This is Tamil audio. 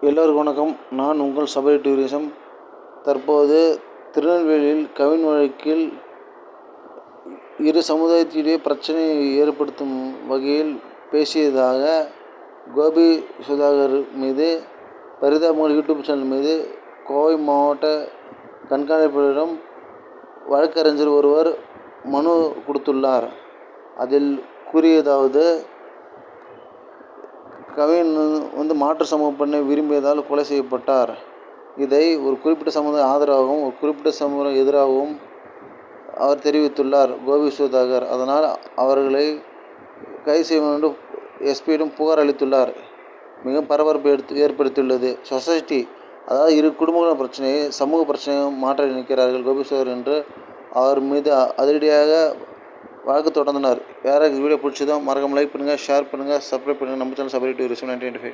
எல்லோருக்கும் வணக்கம். நான் உங்கள் சபரி டூரிசம். தற்போது திருநெல்வேலியில் கவின் வழக்கில் இரு சமுதாயத்திடையே பிரச்சனையை ஏற்படுத்தும் வகையில் பேசியதாக கோபி சுதாகர் மீது பரிதாபங்கள் யூடியூப் சேனல் மீது கோவை மாவட்ட கண்காணிப்பாளரிடம் வழக்கறிஞர் ஒருவர் மனு கொடுத்துள்ளார். அதில் கூறியதாவது, கவின் மாற்று சமூக பெண்ணை விரும்பியதால் கொலை செய்யப்பட்டார். இதை ஒரு குறிப்பிட்ட சமுதாயம் ஆதரவாகவும் ஒரு குறிப்பிட்ட சமுதாயம் எதிராகவும் அவர் தெரிவித்துள்ளார் கோபி சுதாகர். அதனால் அவர்களை கைது செய்ய வேண்டும் எஸ்பியிடம் புகார் அளித்துள்ளார். மிகவும் பரபரப்பு ஏற்படுத்தியுள்ளது. சொசைட்டி, அதாவது இரு குடும்பங்களின் பிரச்சனையை சமூக பிரச்சனையை மாற்ற நினைக்கிறார்கள் கோபி சுதாகர் என்று அவர் மீது அதிரடியாக வழக்கு தொடர்ந்தனர். யாராவது வீடியோ பிடிச்சதோ மறக்காம லைக் பண்ணுங்கள், ஷேர் பண்ணுங்கள், சப்ஸ்கிரைப் பண்ணுங்கள். நம்ம சேனல் சபரி டூரிசம் 1995.